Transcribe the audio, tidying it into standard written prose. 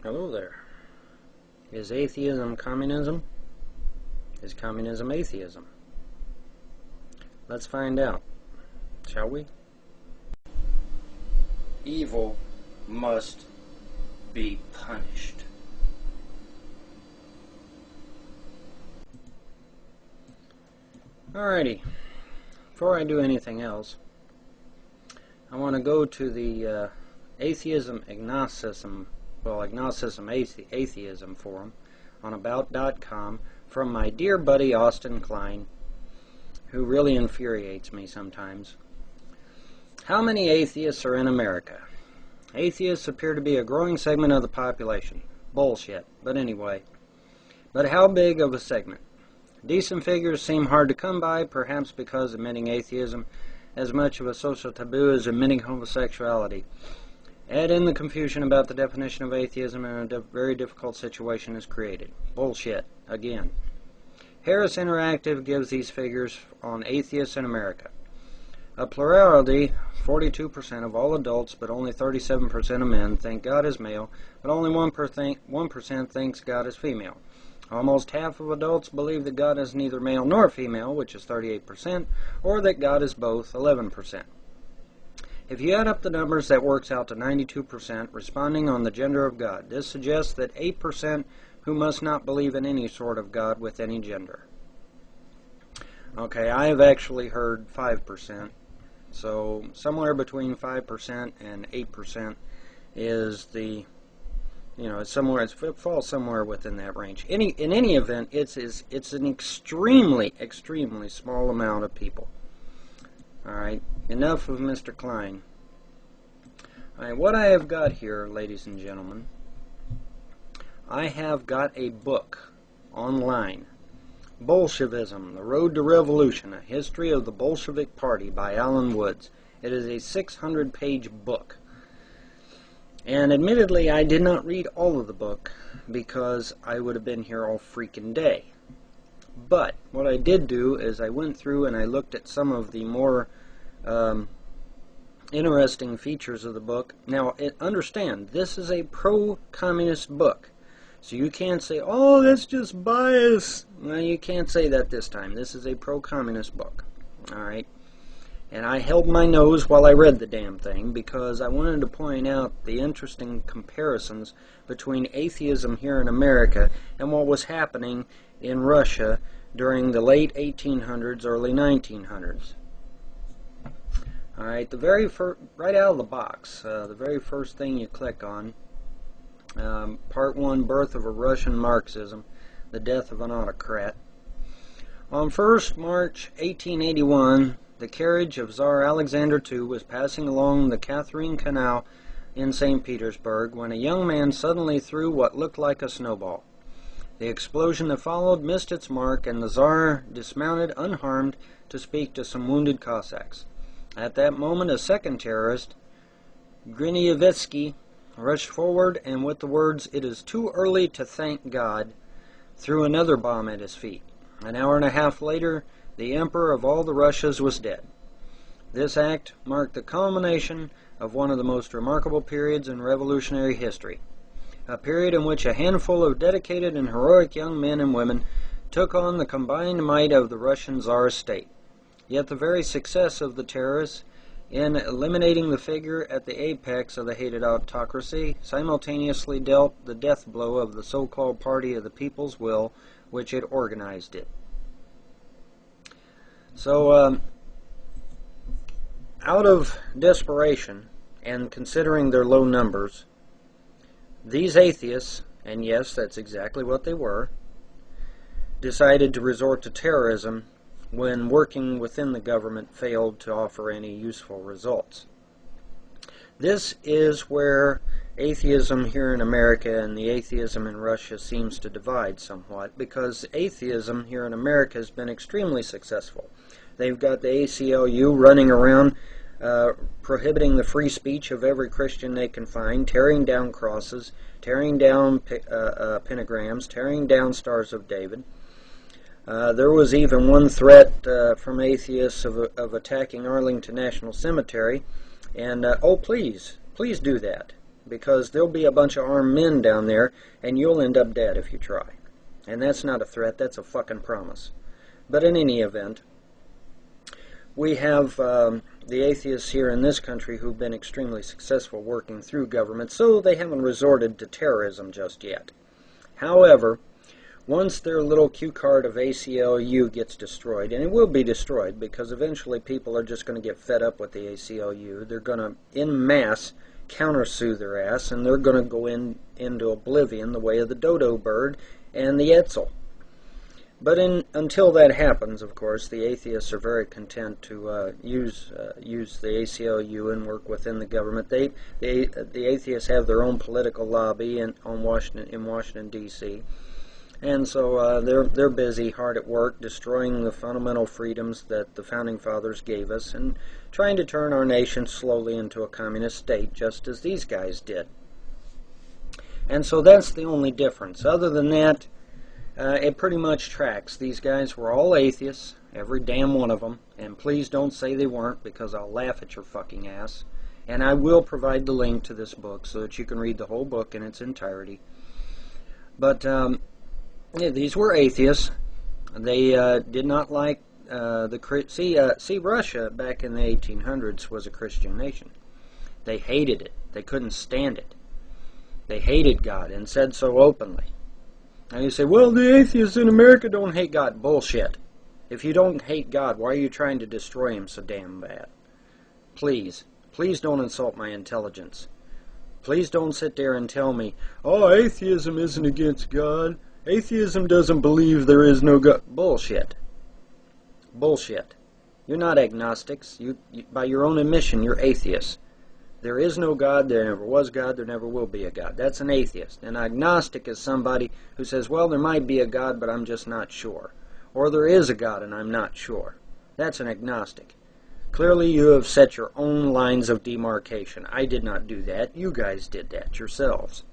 Hello there. Is atheism communism? Is communism atheism? Let's find out, shall we? Evil must be punished. Alrighty, before I do anything else, I want to go to the Atheism, Agnosticism forum on about.com from my dear buddy Austin Klein, who really infuriates me sometimes. How many atheists are in America? Atheists appear to be a growing segment of the population. Bullshit, but anyway. But how big of a segment? Decent figures seem hard to come by, perhaps because admitting atheism as much of a social taboo as admitting homosexuality. Add in the confusion about the definition of atheism, and a very difficult situation is created. Bullshit, again. Harris Interactive gives these figures on atheists in America. A plurality, 42% of all adults, but only 37% of men, think God is male, but only 1% thinks God is female. Almost half of adults believe that God is neither male nor female, which is 38%, or that God is both, 11%. If you add up the numbers, that works out to 92% responding on the gender of God. This suggests that 8% who must not believe in any sort of God with any gender. Okay, I have actually heard 5%. So somewhere between 5% and 8% is the, it falls somewhere within that range. In any event, it's an extremely small amount of people. Alright, enough of Mr. Klein. Alright, what I have got here, ladies and gentlemen, I have got a book online. Bolshevism, The Road to Revolution, A History of the Bolshevik Party by Alan Woods. It is a 600-page book. And admittedly, I did not read all of the book because I would have been here all freaking day. But what I did do is I went through and I looked at some of the more interesting features of the book. Now, understand, this is a pro-communist book. So you can't say, oh, that's just bias. No, you can't say that this time. This is a pro-communist book. Alright? And I held my nose while I read the damn thing because I wanted to point out the interesting comparisons between atheism here in America and what was happening in Russia during the late 1800s, early 1900s. Alright, right out of the box, the very first thing you click on, Part 1, Birth of a Russian Marxism, The Death of an Autocrat. On 1st March 1881, the carriage of Tsar Alexander II was passing along the Catherine Canal in St. Petersburg when a young man suddenly threw what looked like a snowball. The explosion that followed missed its mark, and the Tsar dismounted unharmed to speak to some wounded Cossacks. At that moment, a second terrorist, Grinievsky, rushed forward and with the words, "It is too early to thank God," threw another bomb at his feet. An hour and a half later, the Emperor of all the Russias was dead. This act marked the culmination of one of the most remarkable periods in revolutionary history. A period in which a handful of dedicated and heroic young men and women took on the combined might of the Russian Tsar state. Yet the very success of the terrorists in eliminating the figure at the apex of the hated autocracy simultaneously dealt the death blow of the so-called Party of the People's Will, which had organized it. So, out of desperation, and considering their low numbers, these atheists, and yes, that's exactly what they were, decided to resort to terrorism when working within the government failed to offer any useful results. This is where atheism here in America and the atheism in Russia seems to divide somewhat, because atheism here in America has been extremely successful. They've got the ACLU running around prohibiting the free speech of every Christian they can find, tearing down crosses, tearing down pentagrams, tearing down Stars of David. There was even one threat from atheists of attacking Arlington National Cemetery, and oh please do that. because there'll be a bunch of armed men down there, and you'll end up dead if you try. And that's not a threat, that's a fucking promise. But in any event, we have the atheists here in this country who've been extremely successful working through government, so they haven't resorted to terrorism just yet. However, once their little cue card of ACLU gets destroyed, and it will be destroyed because eventually people are just going to get fed up with the ACLU, they're going to, en masse, countersue their ass, and they're going to go into oblivion the way of the dodo bird and the Etzel. But until that happens, of course, the atheists are very content to use the ACLU and work within the government. The atheists have their own political lobby in Washington D.C., and so they're busy, hard at work, destroying the fundamental freedoms that the Founding Fathers gave us and trying to turn our nation slowly into a communist state, just as these guys did. And so that's the only difference. Other than that, it pretty much tracks. These guys were all atheists, every damn one of them, and please don't say they weren't, because I'll laugh at your fucking ass. And I will provide the link to this book so that you can read the whole book in its entirety. But yeah, these were atheists. They did not like see, Russia back in the 1800s was a Christian nation. They hated it. They couldn't stand it. They hated God and said so openly. And you say, well, the atheists in America don't hate God. Bullshit. If you don't hate God, why are you trying to destroy him so damn bad? Please. Please don't insult my intelligence. Please don't sit there and tell me, oh, atheism isn't against God. Atheism doesn't believe there is no God. Bullshit. Bullshit. You're not agnostics. You, by your own admission, you're atheists. There is no God, there never was God, there never will be a God. That's an atheist. An agnostic is somebody who says, well, there might be a God, but I'm just not sure. Or there is a God and I'm not sure. That's an agnostic. Clearly you have set your own lines of demarcation. I did not do that. You guys did that yourselves.